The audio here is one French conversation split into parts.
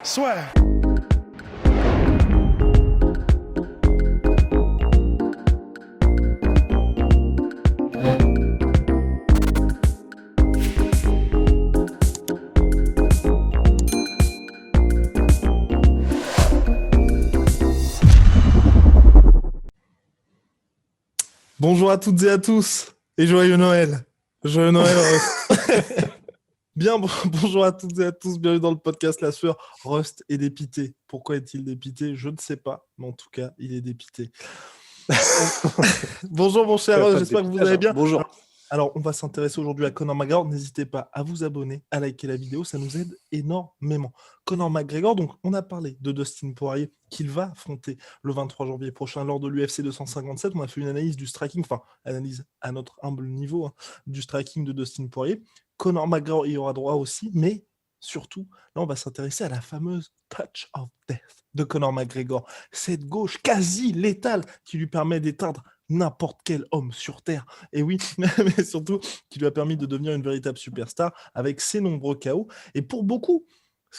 Swear. Bonjour à toutes et à tous et joyeux Noël. Joyeux Noël. Bonjour à toutes et à tous, bienvenue dans le podcast La Sueur. Rust est dépité. Pourquoi est-il dépité? Je ne sais pas, mais en tout cas, il est dépité. Bonjour mon cher Rust, j'espère que vous allez bien. Bonjour. Alors, on va s'intéresser aujourd'hui à Conor McGregor. N'hésitez pas à vous abonner, à liker la vidéo, ça nous aide énormément. Conor McGregor, donc on a parlé de Dustin Poirier qu'il va affronter le 23 janvier prochain lors de l'UFC 257. On a fait une analyse du striking, enfin, analyse à notre humble niveau, du striking de Dustin Poirier. Conor McGregor y aura droit aussi, mais surtout, là, on va s'intéresser à la fameuse touch of death de Conor McGregor. Cette gauche quasi létale qui lui permet d'éteindre n'importe quel homme sur Terre. Et oui, mais surtout, qui lui a permis de devenir une véritable superstar avec ses nombreux KO. Et pour beaucoup,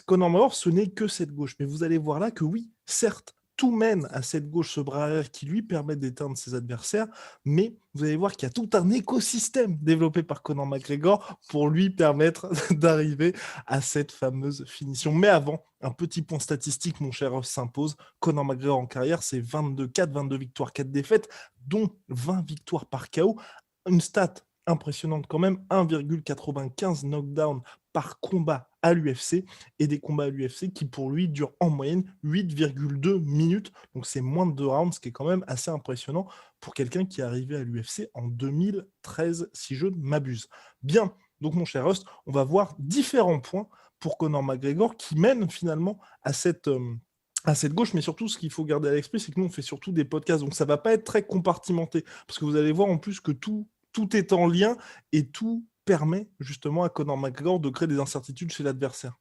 Conor McGregor, ce n'est que cette gauche. Mais vous allez voir là que oui, certes, tout mène à cette gauche, ce bras arrière qui lui permet d'éteindre ses adversaires, mais vous allez voir qu'il y a tout un écosystème développé par Conor McGregor pour lui permettre d'arriver à cette fameuse finition. Mais avant, un petit point statistique, mon cher Ross s'impose. Conor McGregor en carrière, c'est 22-4, 22 victoires, 4 défaites, dont 20 victoires par KO. Une stat impressionnante quand même, 1,95 knockdown par combat à l'UFC, et des combats à l'UFC qui pour lui durent en moyenne 8,2 minutes, donc c'est moins de 2 rounds, ce qui est quand même assez impressionnant pour quelqu'un qui est arrivé à l'UFC en 2013, si je ne m'abuse. Bien, donc mon cher Rust, on va voir différents points pour Conor McGregor qui mène finalement à cette gauche, mais surtout ce qu'il faut garder à l'esprit, c'est que nous on fait surtout des podcasts, donc ça va pas être très compartimenté, parce que vous allez voir en plus que tout est en lien et tout permet justement à Conor McGregor de créer des incertitudes chez l'adversaire.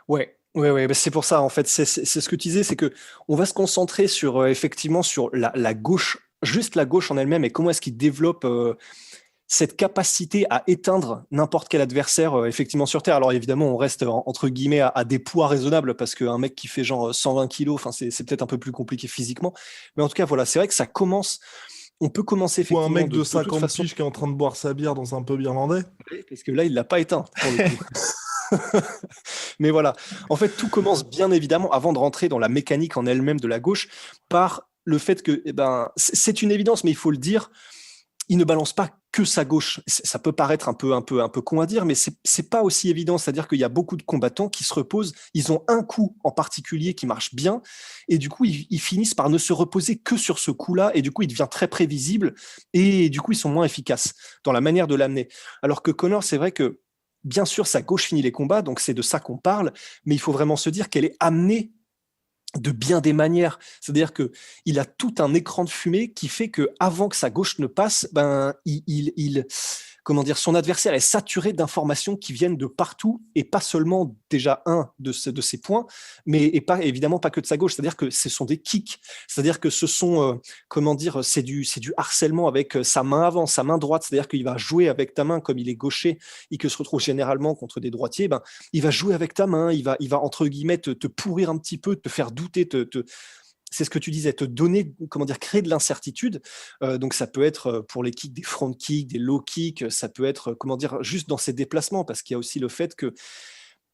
Ouais, bah, c'est pour ça en fait, c'est ce que tu disais, c'est que on va se concentrer sur effectivement sur la gauche, juste la gauche en elle-même et comment est-ce qu'il développe cette capacité à éteindre n'importe quel adversaire effectivement sur Terre. Alors évidemment, on reste entre guillemets à des poids raisonnables parce qu'un mec qui fait genre 120 kilos, enfin c'est peut-être un peu plus compliqué physiquement, mais en tout cas voilà, c'est vrai que ça commence. On peut commencer Ou effectivement un mec de toute 50 façon, piges qui est en train de boire sa bière dans un pub irlandais. parce que là il l'a pas éteint pour le coup. Mais voilà, en fait, tout commence bien évidemment, avant de rentrer dans la mécanique en elle-même de la gauche, par le fait que, c'est une évidence, mais il faut le dire, il ne balance pas que sa gauche. Ça peut paraître un peu con à dire, mais c'est pas aussi évident. C'est-à-dire qu'il y a beaucoup de combattants qui se reposent, ils ont un coup en particulier qui marche bien, et du coup, ils finissent par ne se reposer que sur ce coup-là, et du coup, il devient très prévisible, et du coup, ils sont moins efficaces dans la manière de l'amener. Alors que Conor, c'est vrai que bien sûr, sa gauche finit les combats, donc c'est de ça qu'on parle, mais il faut vraiment se dire qu'elle est amenée de bien des manières. C'est-à-dire que il a tout un écran de fumée qui fait que avant que sa gauche ne passe, comment dire, son adversaire est saturé d'informations qui viennent de partout et pas seulement déjà de ces points, mais et pas évidemment pas que de sa gauche. C'est-à-dire que ce sont des kicks. C'est-à-dire que ce sont comment dire, c'est du harcèlement avec sa main avant, sa main droite. C'est-à-dire qu'il va jouer avec ta main comme il est gaucher et que se retrouve généralement contre des droitiers. Il va jouer avec ta main. Il va entre guillemets te pourrir un petit peu, te faire douter, c'est ce que tu disais, te donner, comment dire, créer de l'incertitude. Donc ça peut être pour les kicks des front kicks, des low kicks, ça peut être, comment dire, juste dans ses déplacements, parce qu'il y a aussi le fait que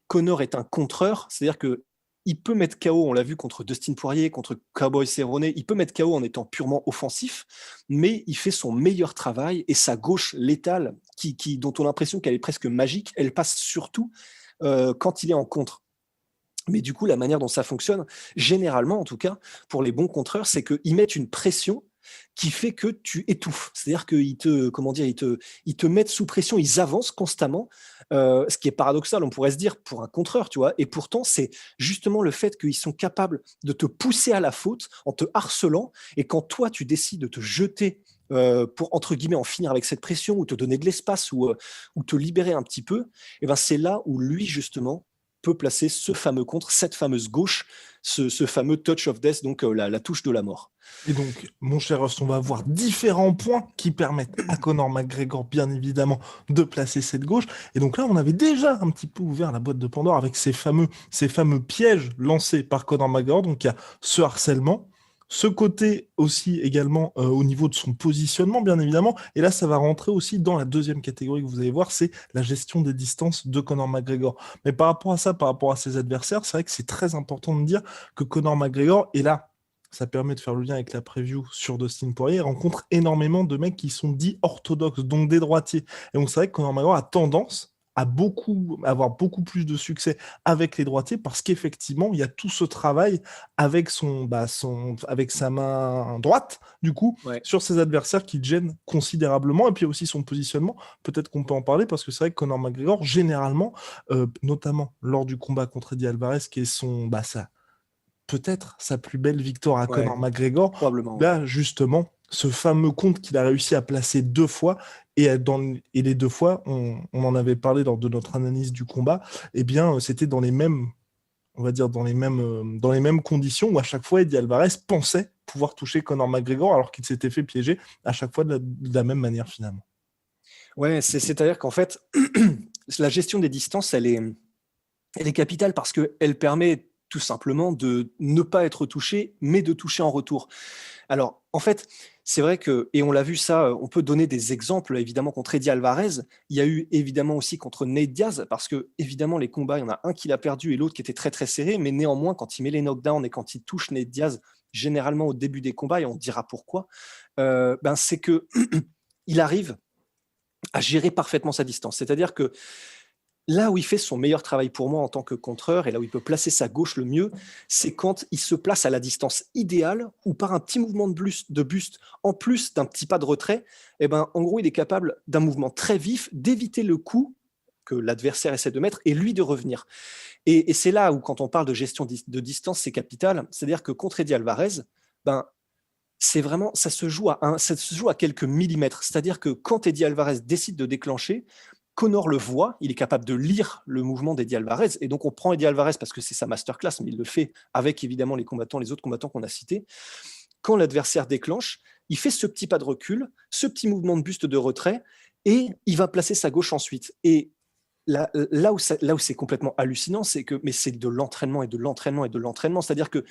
Conor est un contreur, c'est-à-dire que il peut mettre KO, on l'a vu contre Dustin Poirier, contre Cowboy Cerrone, il peut mettre KO en étant purement offensif, mais il fait son meilleur travail et sa gauche létale, dont on a l'impression qu'elle est presque magique, elle passe surtout quand il est en contre. Mais du coup, la manière dont ça fonctionne, généralement en tout cas, pour les bons contreurs, c'est qu'ils mettent une pression qui fait que tu étouffes. C'est-à-dire qu'ils te, comment dire, ils te mettent sous pression, ils avancent constamment, ce qui est paradoxal, on pourrait se dire, pour un contreur, tu vois. Et pourtant, c'est justement le fait qu'ils sont capables de te pousser à la faute en te harcelant, et quand toi, tu décides de te jeter pour, entre guillemets, en finir avec cette pression, ou te donner de l'espace, ou te libérer un petit peu, et ben c'est là où lui, justement, peut placer ce fameux contre, cette fameuse gauche, ce fameux touch of death, donc la touche de la mort. Et donc, mon cher Rust, on va avoir différents points qui permettent à Conor McGregor, bien évidemment, de placer cette gauche. Et donc là, on avait déjà un petit peu ouvert la boîte de Pandore avec ces fameux pièges lancés par Conor McGregor. Donc, il y a ce harcèlement, ce côté aussi également au niveau de son positionnement, bien évidemment. Et là, ça va rentrer aussi dans la deuxième catégorie que vous allez voir, c'est la gestion des distances de Conor McGregor. Mais par rapport à ça, par rapport à ses adversaires, c'est vrai que c'est très important de dire que Conor McGregor est là. Ça permet de faire le lien avec la preview sur Dustin Poirier. Il rencontre énormément de mecs qui sont dits orthodoxes, donc des droitiers. Et donc c'est vrai que Conor McGregor a tendance à avoir beaucoup plus de succès avec les droitiers parce qu'effectivement, il y a tout ce travail avec avec sa main droite, du coup, sur ses adversaires qui le gênent considérablement. Et puis aussi son positionnement. Peut-être qu'on peut en parler parce que c'est vrai que Conor McGregor, généralement, notamment lors du combat contre Eddie Alvarez, qui est peut-être sa plus belle victoire à Conor McGregor. Probablement. Là, justement, ce fameux compte qu'il a réussi à placer 2 fois, et les 2 fois, on en avait parlé lors de notre analyse du combat, eh bien, c'était dans les mêmes, on va dire, dans les mêmes conditions où à chaque fois, Eddie Alvarez pensait pouvoir toucher Conor McGregor alors qu'il s'était fait piéger à chaque fois de la même manière, finalement. Ouais, c'est-à-dire qu'en fait, la gestion des distances, elle est capitale parce qu'elle permet tout simplement de ne pas être touché, mais de toucher en retour. Alors, en fait, c'est vrai que, et on l'a vu ça, on peut donner des exemples, évidemment, contre Eddie Alvarez. Il y a eu, évidemment, aussi contre Nate Diaz, parce que, évidemment, les combats, il y en a un qui l'a perdu et l'autre qui était très, très serré, mais néanmoins, quand il met les knockdowns et quand il touche Nate Diaz, généralement au début des combats, et on dira pourquoi, c'est que il arrive à gérer parfaitement sa distance. C'est-à-dire que là où il fait son meilleur travail pour moi en tant que contreur et là où il peut placer sa gauche le mieux, c'est quand il se place à la distance idéale ou par un petit mouvement de buste en plus d'un petit pas de retrait, en gros, il est capable d'un mouvement très vif d'éviter le coup que l'adversaire essaie de mettre et lui de revenir. Et c'est là où, quand on parle de gestion de distance, c'est capital. C'est-à-dire que contre Eddie Alvarez, c'est vraiment, ça se joue à quelques millimètres. C'est-à-dire que quand Eddie Alvarez décide de déclencher, Conor le voit, il est capable de lire le mouvement d'Eddie Alvarez. Et donc, on prend Eddie Alvarez parce que c'est sa masterclass, mais il le fait avec évidemment les autres combattants qu'on a cités. Quand l'adversaire déclenche, il fait ce petit pas de recul, ce petit mouvement de buste de retrait, et il va placer sa gauche ensuite. Et là où c'est complètement hallucinant, c'est de l'entraînement et de l'entraînement et de l'entraînement. C'est-à-dire que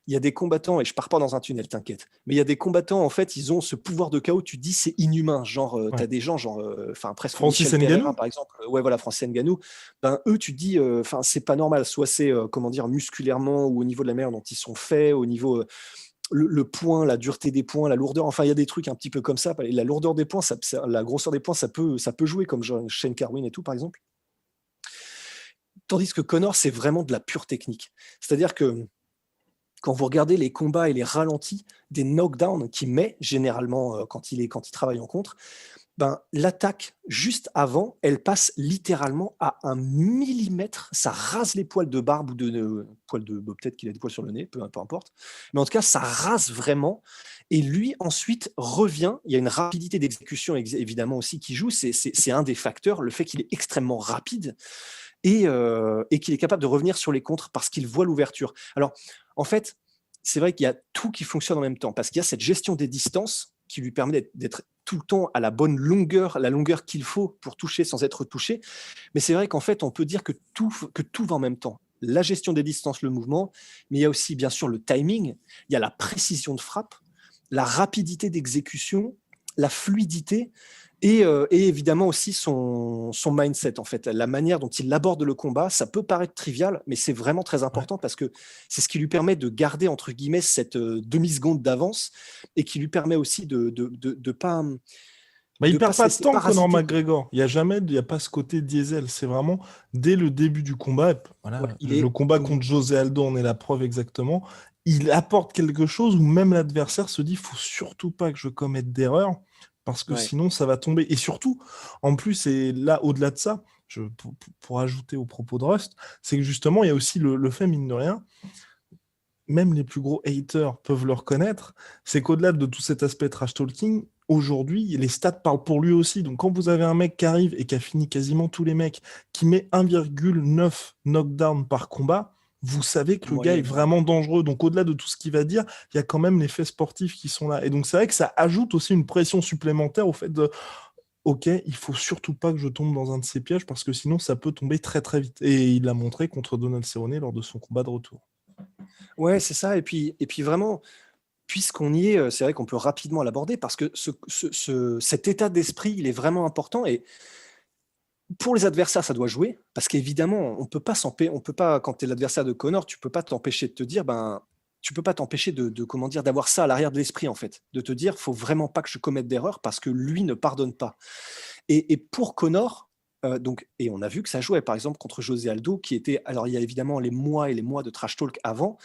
il y a des combattants, et je pars pas dans un tunnel, t'inquiète, mais il y a des combattants, en fait, ils ont ce pouvoir de chaos, tu te dis c'est inhumain, genre, tu as des gens, presque Francis Michel Pereira, Ngannou, par exemple, Francis Ngannou, eux, tu te dis, c'est pas normal, soit c'est, musculairement, ou au niveau de la manière dont ils sont faits, au niveau, le poing, la dureté des poings, la lourdeur, enfin, il y a des trucs un petit peu comme ça, la lourdeur des poings, la grosseur des poings, ça peut jouer, comme Shane Carwin et tout, par exemple. Tandis que Conor, c'est vraiment de la pure technique. C'est-à-dire que quand vous regardez les combats et les ralentis des knockdowns qu'il met généralement quand il travaille en contre, l'attaque juste avant, elle passe littéralement à 1 millimètre. Ça rase les poils de barbe ou de poils de peut-être qu'il a des poils sur le nez, peu importe. Mais en tout cas, ça rase vraiment. Et lui ensuite revient. Il y a une rapidité d'exécution évidemment aussi qui joue. C'est un des facteurs, le fait qu'il est extrêmement rapide. Et qu'il est capable de revenir sur les contres parce qu'il voit l'ouverture. Alors, en fait, c'est vrai qu'il y a tout qui fonctionne en même temps parce qu'il y a cette gestion des distances qui lui permet d'être tout le temps à la bonne longueur, la longueur qu'il faut pour toucher sans être touché. Mais c'est vrai qu'en fait, on peut dire que tout va en même temps. La gestion des distances, le mouvement, mais il y a aussi, bien sûr, le timing, il y a la précision de frappe, la rapidité d'exécution, la fluidité, et évidemment aussi son mindset, en fait, la manière dont il aborde le combat. Ça peut paraître trivial, mais c'est vraiment très important parce que c'est ce qui lui permet de garder, entre guillemets, cette demi-seconde d'avance et qui lui permet aussi de pas... il perd pas de temps, Conor McGregor. Il n'y a pas ce côté diesel. C'est vraiment dès le début du combat. Le combat contre José Aldo en est la preuve exactement. Il apporte quelque chose où même l'adversaire se dit, faut surtout pas que je commette d'erreur parce que sinon ça va tomber. Et surtout, en plus, et là, au-delà de ça, pour ajouter au propos de Rust, c'est que justement, il y a aussi le fait, mine de rien, même les plus gros haters peuvent le reconnaître, c'est qu'au-delà de tout cet aspect trash talking, aujourd'hui, les stats parlent pour lui aussi. Donc, quand vous avez un mec qui arrive et qui a fini quasiment tous les mecs, qui met 1,9 knockdown par combat, vous savez que le gars est Moyenne. vraiment dangereux. Donc, au-delà de tout ce qu'il va dire, il y a quand même les faits sportifs qui sont là. Et donc, c'est vrai que ça ajoute aussi une pression supplémentaire au fait de OK, il faut surtout pas que je tombe dans un de ces pièges parce que sinon, ça peut tomber très très vite. Et il l'a montré contre Donald Cerrone lors de son combat de retour. Ouais, c'est ça. Et puis vraiment, puisqu'on y est, c'est vrai qu'on peut rapidement l'aborder parce que cet état d'esprit, il est vraiment important. Et pour les adversaires, ça doit jouer parce qu'évidemment, on peut pas, quand tu es l'adversaire de Conor, tu peux pas t'empêcher de te dire, ben, tu peux pas t'empêcher comment dire, d'avoir ça à l'arrière de l'esprit en fait, de te dire, faut vraiment pas que je commette d'erreur parce que lui ne pardonne pas. Et pour Conor, et on a vu que ça jouait par exemple contre José Aldo, qui était, alors il y a évidemment les mois et les mois de trash talk avant,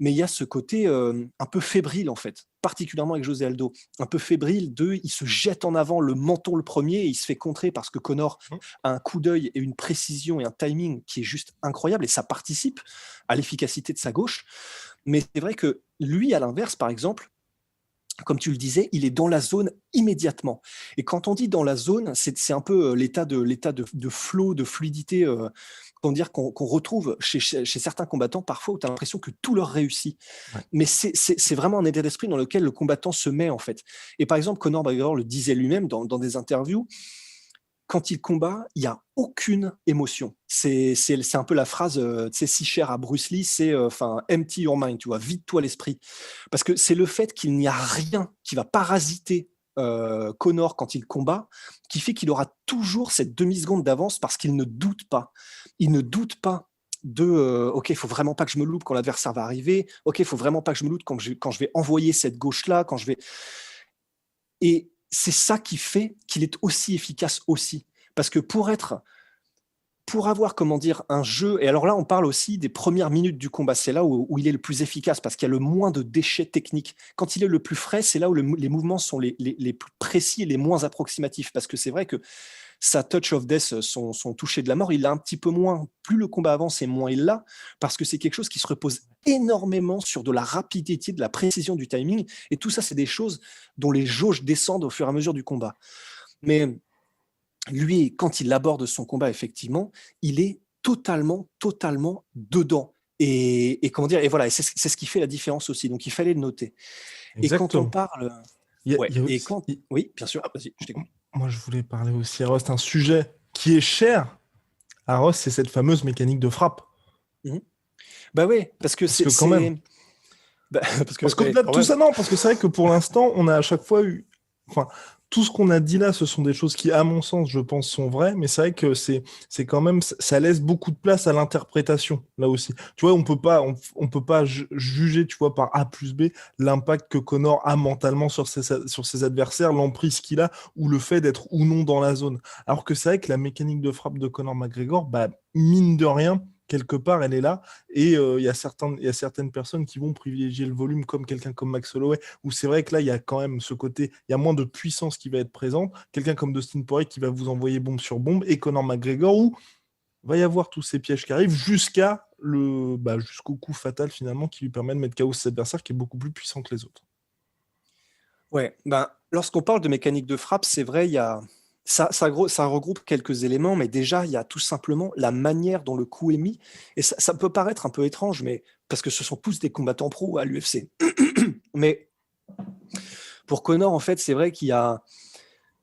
mais il y a ce côté un peu fébrile en fait, particulièrement avec José Aldo, un peu fébrile il se jette en avant le menton le premier et il se fait contrer parce que Conor a un coup d'œil et une précision et un timing qui est juste incroyable et ça participe à l'efficacité de sa gauche. Mais c'est vrai que lui, à l'inverse, par exemple, comme tu le disais, il est dans la zone immédiatement. Et quand on dit dans la zone, c'est un peu l'état de flow, de fluidité qu'on retrouve chez certains combattants parfois où tu as l'impression que tout leur réussit. Ouais. Mais c'est vraiment un état d'esprit dans lequel le combattant se met en fait. Et par exemple, Conor McGregor le disait lui-même dans des interviews, quand il combat, il n'y a aucune émotion. C'est un peu la phrase si chère à Bruce Lee, c'est empty your mind, tu vois, vide-toi l'esprit. Parce que c'est le fait qu'il n'y a rien qui va parasiter Conor quand il combat, qui fait qu'il aura toujours cette demi-seconde d'avance parce qu'il ne doute pas. Il ne doute pas de OK, il faut vraiment pas que je me loupe quand l'adversaire va arriver. OK, il faut vraiment pas que je me loupe quand je vais envoyer cette gauche-là, quand je vais. Et c'est ça qui fait qu'il est aussi efficace aussi. Parce que pour avoir, comment dire, un jeu, et alors là, on parle aussi des premières minutes du combat, c'est là où il est le plus efficace, parce qu'il y a le moins de déchets techniques. Quand il est le plus frais, c'est là où les mouvements sont les plus précis et les moins approximatifs, parce que c'est vrai que sa touch of death, son toucher de la mort, il l'a un petit peu moins. Plus le combat avance et moins il l'a, parce que c'est quelque chose qui se repose énormément sur de la rapidité, de la précision du timing, et tout ça, c'est des choses dont les jauges descendent au fur et à mesure du combat. Mais lui, quand il aborde son combat, effectivement, il est totalement, totalement dedans. Et comment dire, et voilà, et c'est ce qui fait la différence aussi. Donc il fallait le noter. Et quand on Exactement. parle, ouais, Il y a et aussi- quand, oui, bien sûr, vas-y, je t'écoute. Moi, je voulais parler aussi à Rost, un sujet qui est cher à Rost, c'est cette fameuse mécanique de frappe. Mhm. Bah ouais, parce que Parce que quand même, parce que parce ouais, qu'au-delà de quand tout même. ça, non, parce que c'est vrai que pour l'instant, on a à chaque fois eu. Enfin, tout ce qu'on a dit là, ce sont des choses qui, à mon sens, je pense, sont vraies, mais c'est vrai que c'est quand même, ça laisse beaucoup de place à l'interprétation, là aussi. Tu vois, on peut pas juger, tu vois, par A plus B, l'impact que Conor a mentalement sur ses adversaires, l'emprise qu'il a, ou le fait d'être ou non dans la zone. Alors que c'est vrai que la mécanique de frappe de Conor McGregor, bah, mine de rien, quelque part, elle est là. Et il y a certaines personnes qui vont privilégier le volume, comme quelqu'un comme Max Holloway, où c'est vrai que là, il y a quand même ce côté, il y a moins de puissance qui va être présente. Quelqu'un comme Dustin Poirier qui va vous envoyer bombe sur bombe, et Conor McGregor, où il va y avoir tous ces pièges qui arrivent jusqu'au coup fatal, finalement, qui lui permet de mettre KO cet adversaire qui est beaucoup plus puissant que les autres. Ouais, ben, lorsqu'on parle de mécanique de frappe, c'est vrai, il y a ça regroupe quelques éléments, mais déjà, il y a tout simplement la manière dont le coup est mis. Et ça peut paraître un peu étrange, mais parce que ce sont tous des combattants pro à l'UFC. Mais pour Conor, en fait, c'est vrai qu'il y a.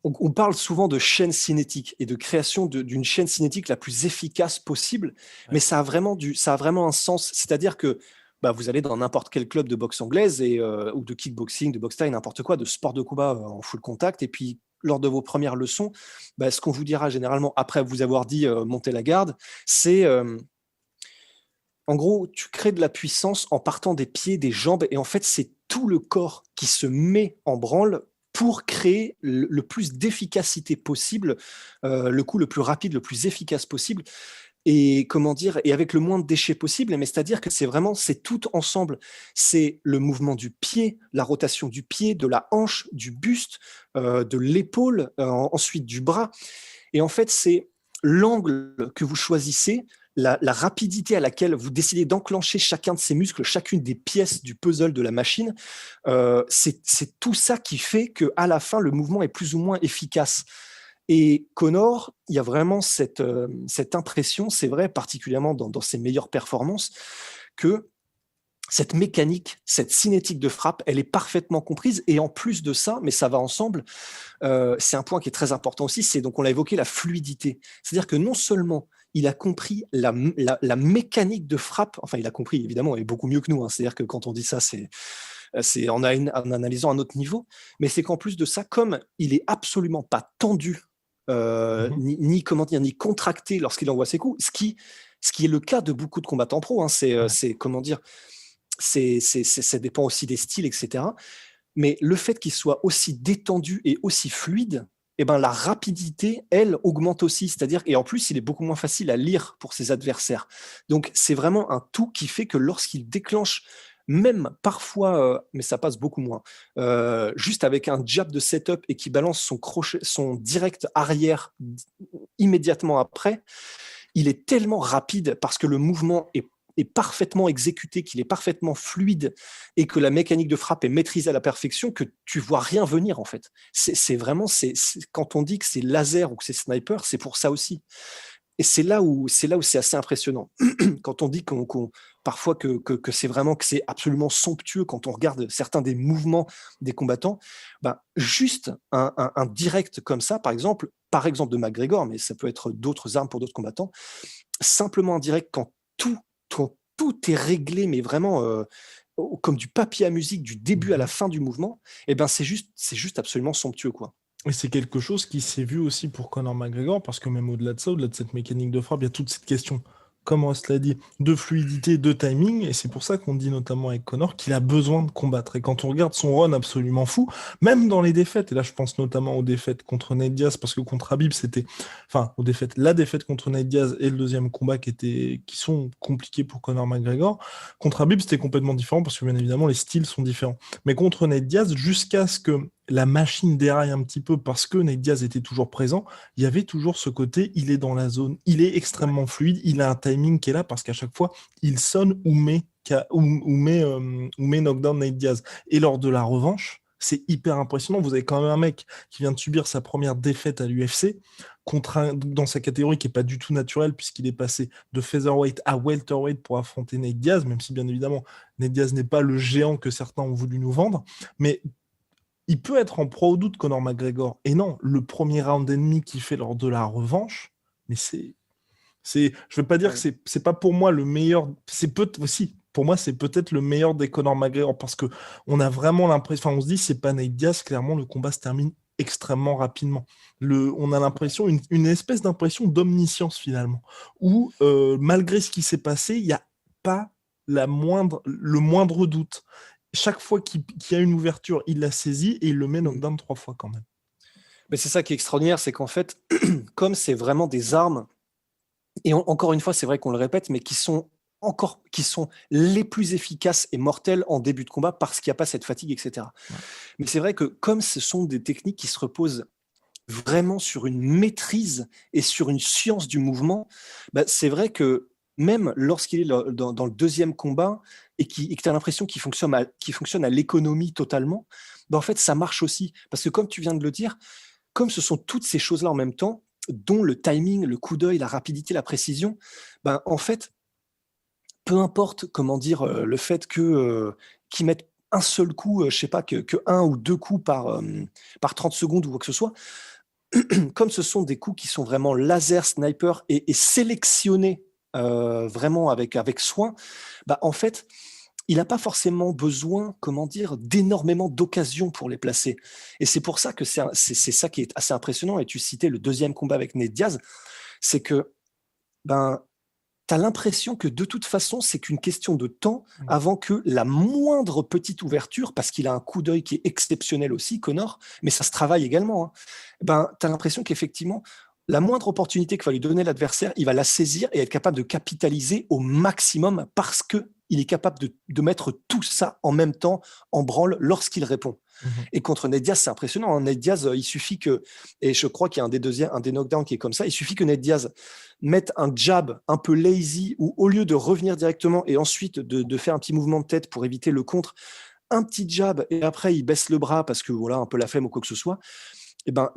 On parle souvent de chaîne cinétique et de création d'une chaîne cinétique la plus efficace possible, mais ça a vraiment un sens. C'est-à-dire que bah, vous allez dans n'importe quel club de boxe anglaise ou de kickboxing, de boxe thaï, n'importe quoi, de sport de combat en full contact, et puis lors de vos premières leçons, bah, ce qu'on vous dira généralement après vous avoir dit montez la garde, c'est en gros, tu crées de la puissance en partant des pieds, des jambes, et en fait, c'est tout le corps qui se met en branle pour créer le plus d'efficacité possible, le coup le plus rapide, le plus efficace possible, et comment dire, et avec le moins de déchets possible. Mais c'est-à-dire que c'est tout ensemble. C'est le mouvement du pied, la rotation du pied, de la hanche, du buste, de l'épaule, ensuite du bras. Et en fait, c'est l'angle que vous choisissez, la rapidité à laquelle vous décidez d'enclencher chacun de ces muscles, chacune des pièces du puzzle de la machine, c'est tout ça qui fait qu'à la fin, le mouvement est plus ou moins efficace. Et Connor, il y a vraiment cette impression, c'est vrai, particulièrement dans ses meilleures performances, que cette mécanique, cette cinétique de frappe, elle est parfaitement comprise. Et en plus de ça, mais ça va ensemble, c'est un point qui est très important aussi, c'est donc on l'a évoqué, la fluidité. C'est-à-dire que non seulement il a compris la mécanique de frappe, enfin il a compris évidemment, et beaucoup mieux que nous, hein. C'est-à-dire que quand on dit ça, c'est en analysant un autre niveau, mais c'est qu'en plus de ça, comme il est absolument pas tendu, ni comment dire, ni contracté lorsqu'il envoie ses coups, ce qui est le cas de beaucoup de combattants pro, hein. C'est comment dire, ça dépend aussi des styles, etc. Mais le fait qu'il soit aussi détendu et aussi fluide, eh ben, la rapidité, elle, augmente aussi. C'est-à-dire, et en plus, il est beaucoup moins facile à lire pour ses adversaires. Donc, c'est vraiment un tout qui fait que lorsqu'il déclenche, même parfois, mais ça passe beaucoup moins, juste avec un jab de setup et qui balance son crochet, son direct arrière immédiatement après, il est tellement rapide parce que le mouvement est parfaitement exécuté, qu'il est parfaitement fluide et que la mécanique de frappe est maîtrisée à la perfection, que tu vois rien venir en fait. C'est vraiment, quand on dit que c'est laser ou que c'est sniper, c'est pour ça aussi. Et c'est là où c'est assez impressionnant. Quand on dit parfois que c'est vraiment, que c'est absolument somptueux quand on regarde certains des mouvements des combattants, ben, juste un direct comme ça, par exemple de McGregor, mais ça peut être d'autres armes pour d'autres combattants, simplement un direct quand tout est réglé, mais vraiment comme du papier à musique, du début à la fin du mouvement, et ben c'est juste absolument somptueux, quoi. Et c'est quelque chose qui s'est vu aussi pour Conor McGregor, parce que même au-delà de ça, au-delà de cette mécanique de frappe, il y a toute cette question, comme on se l'a dit, de fluidité, de timing, et c'est pour ça qu'on dit notamment avec Conor qu'il a besoin de combattre. Et quand on regarde son run absolument fou, même dans les défaites, et là je pense notamment aux défaites contre Nate Diaz, parce que contre Khabib, c'était, enfin, aux défaites, la défaite contre Nate Diaz et le deuxième combat qui sont compliqués pour Conor McGregor. Contre Khabib, c'était complètement différent, parce que bien évidemment, les styles sont différents. Mais contre Nate Diaz, jusqu'à ce que la machine déraille un petit peu parce que Nate Diaz était toujours présent, il y avait toujours ce côté, il est dans la zone, il est extrêmement fluide, il a un timing qui est là parce qu'à chaque fois, il sonne ou met knockdown Nate Diaz. Et lors de la revanche, c'est hyper impressionnant. Vous avez quand même un mec qui vient de subir sa première défaite à l'UFC dans sa catégorie qui n'est pas du tout naturelle puisqu'il est passé de featherweight à welterweight pour affronter Nate Diaz, même si bien évidemment Nate Diaz n'est pas le géant que certains ont voulu nous vendre. Mais il peut être en proie au doute, Conor McGregor. Et non, le premier round ennemi qu'il fait lors de la revanche, mais je vais pas dire que c'est pas pour moi le meilleur. Aussi, pour moi, c'est peut-être le meilleur des Conor McGregor parce que on a vraiment l'impression. Enfin, on se dit, c'est pas Nate Diaz. Clairement, le combat se termine extrêmement rapidement. On a l'impression, une espèce d'impression d'omniscience finalement, où malgré ce qui s'est passé, il n'y a pas le moindre doute. Chaque fois qu'il y a une ouverture, il la saisit et il le met knockdown 3 fois quand même. Mais c'est ça qui est extraordinaire, c'est qu'en fait, comme c'est vraiment des armes, et encore une fois, c'est vrai qu'on le répète, mais qui sont les plus efficaces et mortelles en début de combat parce qu'il n'y a pas cette fatigue, etc. Ouais. Mais c'est vrai que comme ce sont des techniques qui se reposent vraiment sur une maîtrise et sur une science du mouvement, bah, c'est vrai que même lorsqu'il est dans le deuxième combat et que tu as l'impression qu'il fonctionne à l'économie totalement, bah en fait, ça marche aussi. Parce que comme tu viens de le dire, comme ce sont toutes ces choses-là en même temps, dont le timing, le coup d'œil, la rapidité, la précision, bah en fait, peu importe, comment dire, le fait qu'ils mettent un seul coup, je sais pas, que un ou deux coups par 30 secondes ou quoi que ce soit, comme ce sont des coups qui sont vraiment laser, sniper et sélectionnés vraiment avec soin, bah, en fait, il n'a pas forcément besoin, comment dire, d'énormément d'occasions pour les placer. Et c'est pour ça que c'est ça qui est assez impressionnant. Et tu citais le deuxième combat avec Nate Diaz, c'est que ben, tu as l'impression que de toute façon, c'est qu'une question de temps avant que la moindre petite ouverture, parce qu'il a un coup d'œil qui est exceptionnel aussi, Conor, mais ça se travaille également, hein, ben, tu as l'impression qu'effectivement, la moindre opportunité que va lui donner l'adversaire, il va la saisir et être capable de capitaliser au maximum parce qu'il est capable de mettre tout ça en même temps en branle lorsqu'il répond. Mhm. Et contre Nate Diaz, c'est impressionnant. Nate Diaz, il suffit que, et je crois qu'il y a un des knockdowns qui est comme ça, il suffit que Nate Diaz mette un jab un peu lazy, ou au lieu de revenir directement et ensuite de faire un petit mouvement de tête pour éviter le contre, un petit jab et après il baisse le bras parce que voilà, un peu la flemme ou quoi que ce soit, et ben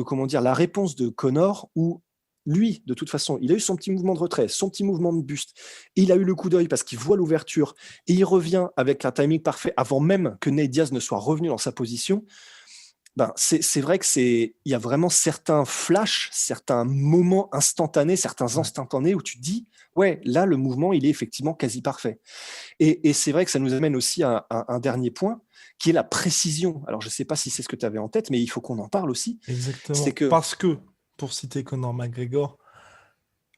comment dire, la réponse de Conor, où lui, de toute façon, il a eu son petit mouvement de retrait, son petit mouvement de buste, il a eu le coup d'œil parce qu'il voit l'ouverture, et il revient avec un timing parfait avant même que Nate Diaz ne soit revenu dans sa position. Ben, c'est vrai que il y a vraiment certains flashs, certains moments instantanés, certains instantanés où tu te dis, ouais, là, le mouvement, il est effectivement quasi parfait. Et c'est vrai que ça nous amène aussi à un dernier point, qui est la précision. Alors, je ne sais pas si c'est ce que tu avais en tête, mais il faut qu'on en parle aussi. C'est Exactement. que, Parce que, pour citer Conor McGregor,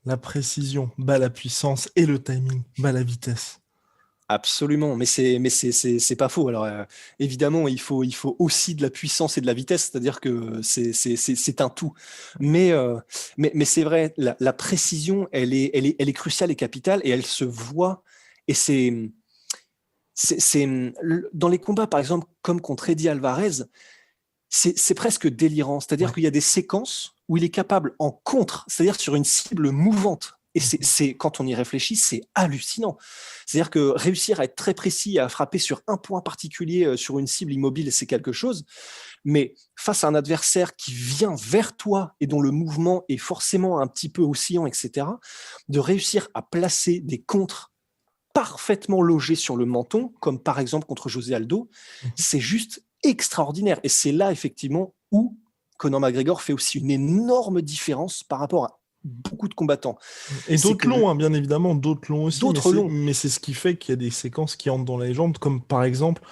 la précision bat la puissance et le timing bat la vitesse. absolument, mais c'est pas faux. Alors, évidemment, il faut aussi de la puissance et de la vitesse, c'est-à-dire que c'est un tout. Mais c'est vrai, la précision, elle est cruciale et capitale, et elle se voit, et dans les combats, par exemple, comme contre Eddie Alvarez, c'est presque délirant. C'est-à-dire Ouais. qu'il y a des séquences où il est capable en contre, c'est-à-dire sur une cible mouvante. Et quand on y réfléchit, c'est hallucinant. C'est-à-dire que réussir à être très précis, à frapper sur un point particulier, sur une cible immobile, c'est quelque chose. Mais face à un adversaire qui vient vers toi et dont le mouvement est forcément un petit peu oscillant, etc., de réussir à placer des contres parfaitement logés sur le menton, comme par exemple contre José Aldo, c'est juste extraordinaire. Et c'est là, effectivement, où Conor McGregor fait aussi une énorme différence par rapport à beaucoup de combattants. Et C'est d'autres que longs, hein, bien évidemment, d'autres longs aussi, d'autres longs, mais c'est ce qui fait qu'il y a des séquences qui entrent dans la légende, comme par exemple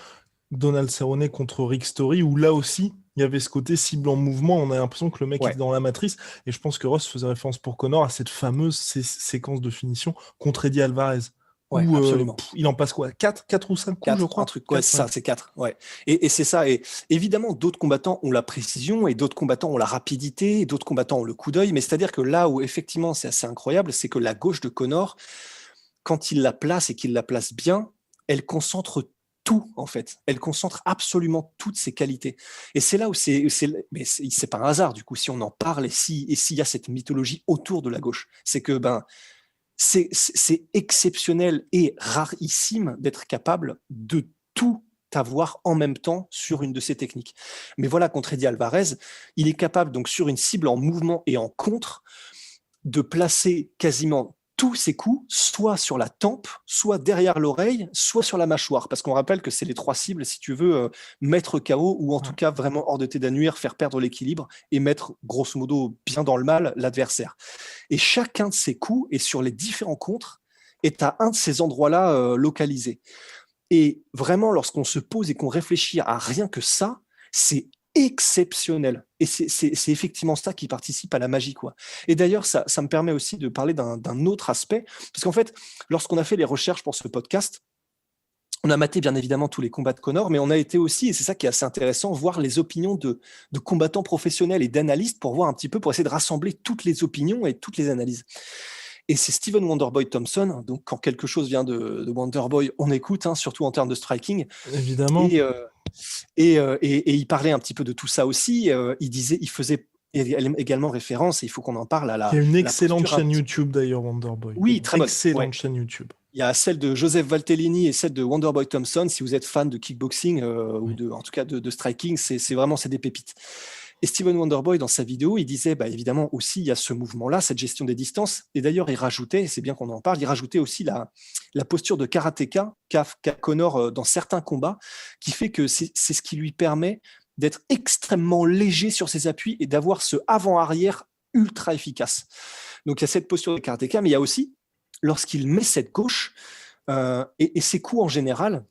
Donald Cerrone contre Rick Story, où là aussi, il y avait ce côté cible en mouvement, on a l'impression que le mec était dans la matrice, et je pense que Ross faisait référence pour Conor à cette fameuse séquence de finition contre Eddie Alvarez, ouais, où absolument. il en passe quoi, 4 ou 5 coups, je 4, crois. un truc, ouais, c'est ça, c'est 4. Ouais. Et c'est ça. Et évidemment, d'autres combattants ont la précision, et d'autres combattants ont la rapidité, et d'autres combattants ont le coup d'œil. Mais c'est-à-dire que là où effectivement c'est assez incroyable, c'est que la gauche de Conor, quand il la place et qu'il la place bien, elle concentre tout, en fait. Elle concentre absolument toutes ses qualités. Et c'est là où mais c'est pas un hasard, du coup, si on en parle, et s'il y a cette mythologie autour de la gauche. C'est que, c'est exceptionnel et rarissime d'être capable de tout avoir en même temps sur une de ces techniques. Mais voilà, contre Eddie Alvarez, il est capable, donc sur une cible en mouvement et en contre, de placer quasiment tous ses coups, soit sur la tempe, soit derrière l'oreille, soit sur la mâchoire. Parce qu'on rappelle que c'est les 3 cibles, si tu veux mettre KO, ou en tout cas vraiment hors de tes nuire, faire perdre l'équilibre et mettre grosso modo bien dans le mal l'adversaire. Et chacun de ces coups, et sur les différents contres, est à un de ces endroits-là localisés. Et vraiment, lorsqu'on se pose et qu'on réfléchit à rien que ça, c'est exceptionnel. Et c'est effectivement ça qui participe à la magie, quoi. Et d'ailleurs, ça me permet aussi de parler d'un autre aspect, parce qu'en fait, lorsqu'on a fait les recherches pour ce podcast, on a maté bien évidemment tous les combats de Conor, mais on a été aussi, et c'est ça qui est assez intéressant, voir les opinions de combattants professionnels et d'analystes, pour voir un petit peu, pour essayer de rassembler toutes les opinions et toutes les analyses. Et c'est Stephen Wonderboy Thompson. Donc, quand quelque chose vient de Wonderboy, on écoute, hein, surtout en termes de striking. Évidemment. Et il parlait un petit peu de tout ça aussi. Il faisait également référence, et il faut qu'on en parle, à Il y a une la excellente posture chaîne YouTube d'ailleurs, Wonderboy. Oui, très bonne. Excellente chaîne YouTube. Il y a celle de Joseph Valtellini et celle de Wonderboy Thompson. Si vous êtes fan de kickboxing ou en tout cas de striking, c'est vraiment des pépites. Et Stephen Wonderboy, dans sa vidéo, il disait, évidemment aussi, il y a ce mouvement-là, cette gestion des distances. Et d'ailleurs, il rajoutait, et c'est bien qu'on en parle, il rajoutait aussi la posture de karatéka qu'a Conor dans certains combats, qui fait que c'est ce qui lui permet d'être extrêmement léger sur ses appuis et d'avoir ce avant-arrière ultra efficace. Donc, il y a cette posture de karatéka, mais il y a aussi, lorsqu'il met cette gauche, et ses coups en général,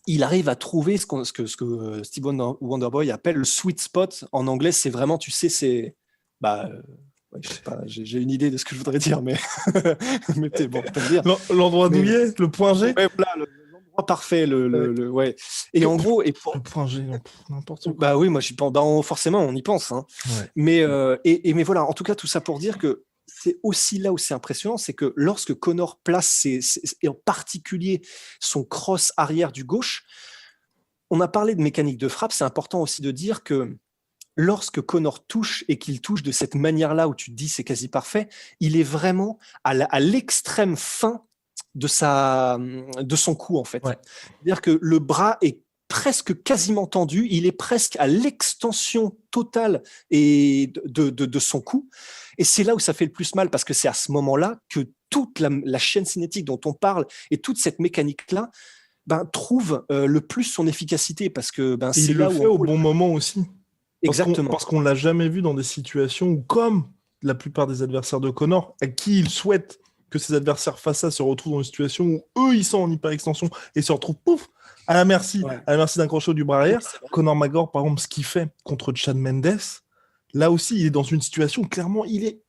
il arrive à trouver ce que Stephen Wonderboy appelle le sweet spot. En anglais, c'est vraiment, tu sais, c'est... je sais pas, j'ai une idée de ce que je voudrais dire, mais, mais bon, dire. L'endroit douillet, le point G. Ouais, voilà, l'endroit parfait, ouais. Et en gros, le point G, n'importe quoi. Oui, moi, forcément, on y pense. Hein. Ouais. Mais voilà, en tout cas, tout ça pour dire que c'est aussi là où c'est impressionnant, c'est que lorsque Conor place et en particulier son cross arrière du gauche, on a parlé de mécanique de frappe, c'est important aussi de dire que lorsque Conor touche et qu'il touche de cette manière-là où tu te dis c'est quasi parfait, il est vraiment à l'extrême fin de son coup en fait. Ouais. C'est-à-dire que le bras est presque quasiment tendu, il est presque à l'extension totale et de son cou. Et c'est là où ça fait le plus mal parce que c'est à ce moment-là que toute la chaîne cinétique dont on parle et toute cette mécanique-là trouve le plus son efficacité parce que Et c'est il le là où fait en au gros, bon moment aussi. exactement. Parce qu'on l'a jamais vu dans des situations où, comme la plupart des adversaires de Conor, à qui il souhaite que ses adversaires face à se retrouvent dans une situation où eux, ils sont en hyper-extension et se retrouvent, pouf, Ouais. à la merci d'un crochet du bras Oui, arrière. c'est vrai. Conor McGregor, par exemple, ce qu'il fait contre Chad Mendes, là aussi, il est dans une situation où, clairement, il est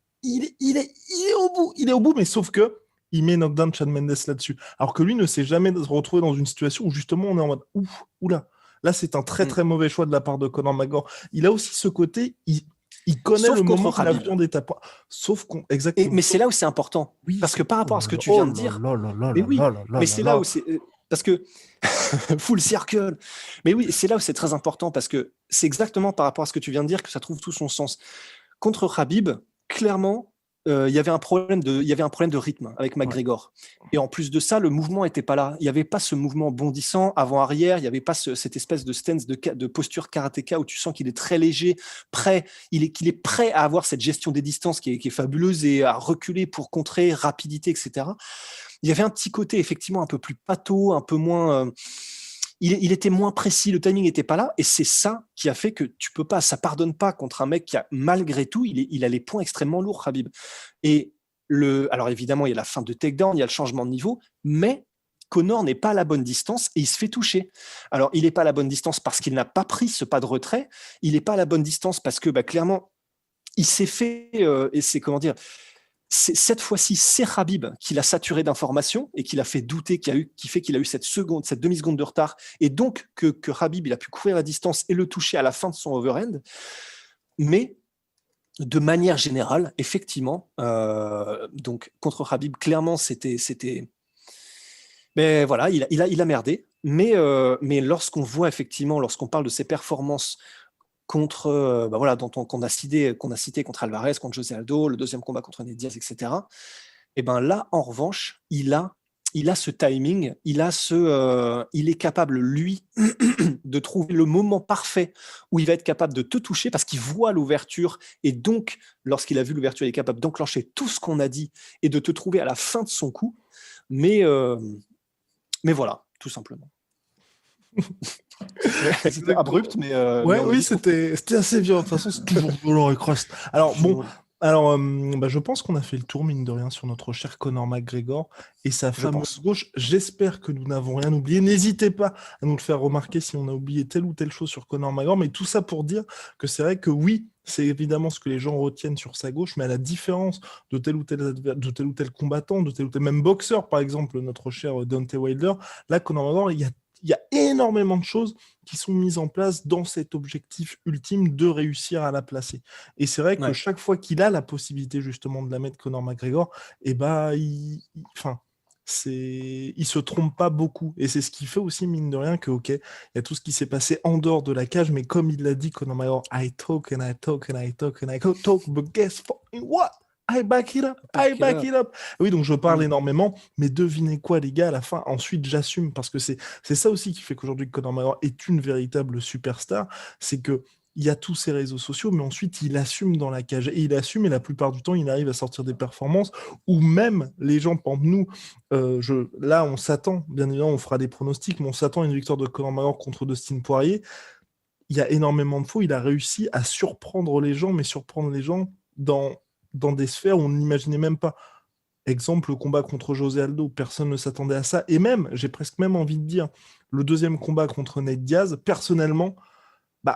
au bout. Il est au bout, mais sauf que il met knockdown Chad Mendes là-dessus. Alors que lui ne s'est jamais retrouvé dans une situation où, justement, on est en mode, ouf, oula. Là, c'est un très, Mm. très mauvais choix de la part de Conor McGregor. Il a aussi ce côté, il connaît Sauf le contre moment où Khabib. l'avion d'étape. Sauf qu'on. Exactement. Mais c'est là où c'est important. Oui, Parce que par rapport à ce que tu oh viens de là dire, là là là mais là oui, là là là mais là c'est là là. où c'est. Parce que. Full circle. Mais oui, c'est là où c'est très important parce que c'est exactement par rapport à ce que tu viens de dire que ça trouve tout son sens. Contre Khabib, clairement, il y avait il y avait un problème de rythme avec Ouais. McGregor. Et en plus de ça, le mouvement n'était pas là. Il n'y avait pas ce mouvement bondissant avant-arrière. Il n'y avait pas cette espèce de stance, de posture karatéka où tu sens qu'il est très léger, prêt. Qu'il est prêt à avoir cette gestion des distances qui est fabuleuse et à reculer pour contrer, rapidité, etc. Il y avait un petit côté effectivement un peu plus pâteau, un peu moins. Il était moins précis, le timing n'était pas là, et c'est ça qui a fait que tu peux pas, ça pardonne pas contre un mec qui a malgré tout, il a les points extrêmement lourds, Khabib. Et alors évidemment, il y a la fin de takedown, il y a le changement de niveau, mais Conor n'est pas à la bonne distance et il se fait toucher. Alors il n'est pas à la bonne distance parce qu'il n'a pas pris ce pas de retrait, il n'est pas à la bonne distance parce que clairement, il s'est fait, et c'est comment dire, cette fois-ci, c'est Khabib qui l'a saturé d'informations et qui l'a fait douter, qui fait qu'il a eu cette demi-seconde de retard, et donc que Khabib il a pu courir la distance et le toucher à la fin de son overhand. Mais de manière générale, effectivement, donc contre Khabib, clairement, c'était. Mais voilà, il a merdé. Mais lorsqu'on voit effectivement, lorsqu'on parle de ses performances contre, voilà, qu'on a cité contre Alvarez, contre José Aldo, le deuxième combat contre Ned Diaz, etc. Et ben là, en revanche, il a ce timing, il est capable, lui, de trouver le moment parfait où il va être capable de te toucher parce qu'il voit l'ouverture et donc, lorsqu'il a vu l'ouverture, il est capable d'enclencher tout ce qu'on a dit et de te trouver à la fin de son coup. Mais voilà, tout simplement. C'était abrupt, mais Ouais, on oui, dit qu'on c'était assez violent. De toute façon, c'est toujours violent et Crust. Alors, bon, je pense qu'on a fait le tour, mine de rien, sur notre cher Conor McGregor et sa Je fameuse pense. gauche. J'espère que nous n'avons rien oublié. N'hésitez pas à nous le faire remarquer si on a oublié telle ou telle chose sur Conor McGregor. Mais tout ça pour dire que c'est vrai que oui, c'est évidemment ce que les gens retiennent sur sa gauche, mais à la différence de tel ou tel combattant, de tel ou tel même boxeur, par exemple, notre cher Deontay Wilder, là, Conor McGregor, il y a énormément de choses qui sont mises en place dans cet objectif ultime de réussir à la placer. Et c'est vrai que Ouais. chaque fois qu'il a la possibilité justement de la mettre Conor McGregor, et il se trompe pas beaucoup. Et c'est ce qui fait aussi, mine de rien, que ok, il y a tout ce qui s'est passé en dehors de la cage, mais comme il l'a dit, Conor McGregor, I talk and I talk and I talk and I talk, but guess what? I back it up, I back it up. Oui, donc je parle énormément, mais devinez quoi, les gars, à la fin, ensuite j'assume, parce que c'est ça aussi qui fait qu'aujourd'hui Conor McGregor est une véritable superstar, c'est que il y a tous ces réseaux sociaux, mais ensuite il assume dans la cage, et il assume, et la plupart du temps, il arrive à sortir des performances où même les gens, par nous, là, on s'attend, bien évidemment, on fera des pronostics, mais on s'attend à une victoire de Conor McGregor contre Dustin Poirier. Il y a énormément de faux, il a réussi à surprendre les gens, mais surprendre les gens dans des sphères où on n'imaginait même pas. Exemple, le combat contre José Aldo, personne ne s'attendait à ça. Et même, j'ai presque même envie de dire, le deuxième combat contre Nate Diaz, personnellement,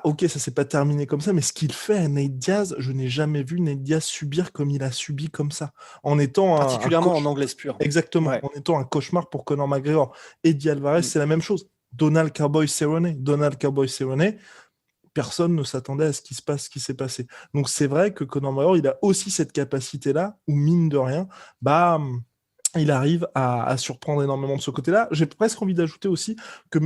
ok, ça s'est pas terminé comme ça, mais ce qu'il fait à Nate Diaz, je n'ai jamais vu Nate Diaz subir comme il a subi comme ça. En étant un particulièrement en cauchemar. anglaise pure. Exactement, Ouais. en étant un cauchemar pour Conor McGregor. Eddie Alvarez, c'est la même chose. Donald Cowboy Cerrone, personne ne s'attendait à ce qui s'est passé. Donc c'est vrai que Conor McGregor, il a aussi cette capacité-là, où mine de rien, il arrive à surprendre énormément de ce côté-là. J'ai presque envie d'ajouter aussi que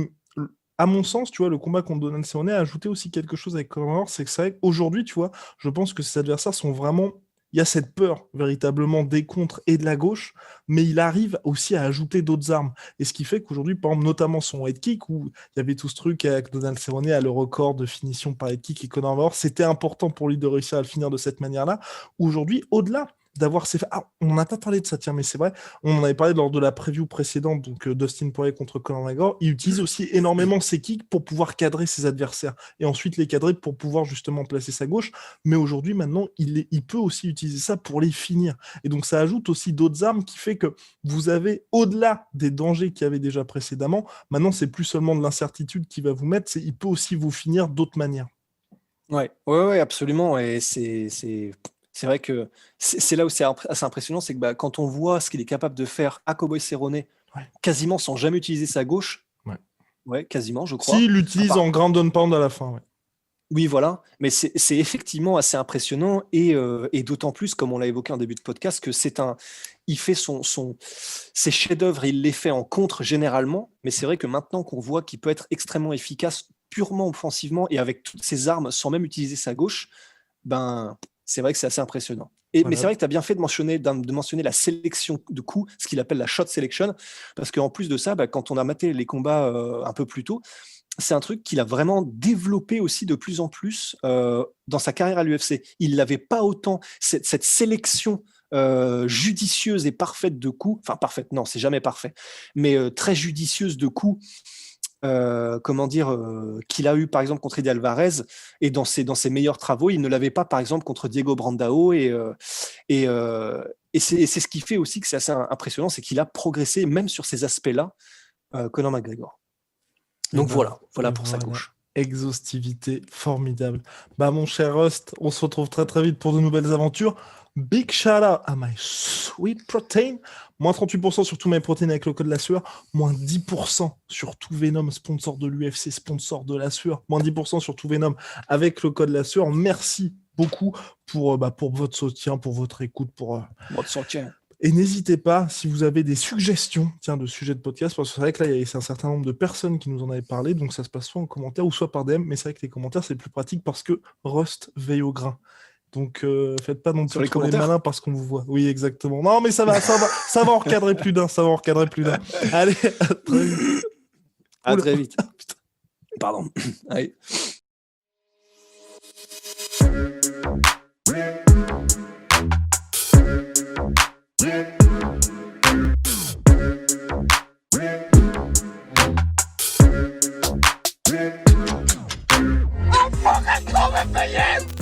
à mon sens, tu vois, le combat contre Donald Cerrone a ajouté aussi quelque chose avec Conor McGregor, c'est que c'est vrai qu'aujourd'hui, tu vois, je pense que ses adversaires sont vraiment... Il y a cette peur véritablement des contres et de la gauche, mais il arrive aussi à ajouter d'autres armes. Et ce qui fait qu'aujourd'hui, par exemple, notamment son head kick, où il y avait tout ce truc avec Donald Cerrone à le record de finition par head kick et Conor McGregor, c'était important pour lui de réussir à le finir de cette manière-là. Aujourd'hui, au-delà d'avoir ces... Ah, on n'a pas parlé de ça, tiens, mais c'est vrai, on en avait parlé lors de la preview précédente, donc Dustin Poirier contre Conor McGregor, il utilise aussi énormément ses kicks pour pouvoir cadrer ses adversaires, et ensuite les cadrer pour pouvoir justement placer sa gauche, mais aujourd'hui, maintenant, il peut aussi utiliser ça pour les finir. Et donc ça ajoute aussi d'autres armes qui fait que vous avez, au-delà des dangers qu'il y avait déjà précédemment, maintenant c'est plus seulement de l'incertitude qui va vous mettre, il peut aussi vous finir d'autres manières. Ouais, absolument. Et c'est vrai que c'est là où c'est assez impressionnant, c'est que quand on voit ce qu'il est capable de faire à Cowboy Cerrone, Ouais. quasiment sans jamais utiliser sa gauche, Ouais. quasiment, je crois. S'il l'utilise en ground and pound à la fin, ouais. Oui, voilà. Mais c'est effectivement assez impressionnant et d'autant plus, comme on l'a évoqué en début de podcast, que il fait ses chefs-d'œuvre, il les fait en contre généralement. Mais c'est vrai que maintenant qu'on voit qu'il peut être extrêmement efficace purement offensivement et avec toutes ses armes sans même utiliser sa gauche, c'est vrai que c'est assez impressionnant. Mais c'est vrai que tu as bien fait de mentionner la sélection de coups, ce qu'il appelle la shot selection, parce qu'en plus de ça, quand on a maté les combats un peu plus tôt, c'est un truc qu'il a vraiment développé aussi de plus en plus dans sa carrière à l'UFC. Il n'avait pas autant cette sélection judicieuse et parfaite de coups, enfin parfaite, non, c'est jamais parfait, mais très judicieuse de coups, qu'il a eu par exemple contre Eddie Alvarez, et dans ses meilleurs travaux, il ne l'avait pas par exemple contre Diego Brandao, et c'est ce qui fait aussi que c'est assez impressionnant, c'est qu'il a progressé même sur ces aspects-là, Conor McGregor. Donc voilà pour sa gauche. Exhaustivité formidable. Mon cher Rust, on se retrouve très très vite pour de nouvelles aventures. Big shout out à my sweet protein. Moins 38% sur tous mes protéines avec le code la sueur. Moins 10% sur tout Venom, sponsor de l'UFC, sponsor de la sueur. Moins 10% sur tout Venom avec le code la sueur. Merci beaucoup pour votre soutien, pour votre écoute, pour votre soutien. Et n'hésitez pas, si vous avez des suggestions de sujets de podcast, parce que c'est vrai que là, il y a un certain nombre de personnes qui nous en avaient parlé, donc ça se passe soit en commentaire ou soit par DM, mais c'est vrai que les commentaires, c'est plus pratique parce que Rust veille au grain. Donc, faites pas non plus trop les malins parce qu'on vous voit. Oui, exactement. Non, mais ça va en recadrer plus d'un, Allez, à très vite. À très vite. Pardon. Allez. I'm fucking coming for you!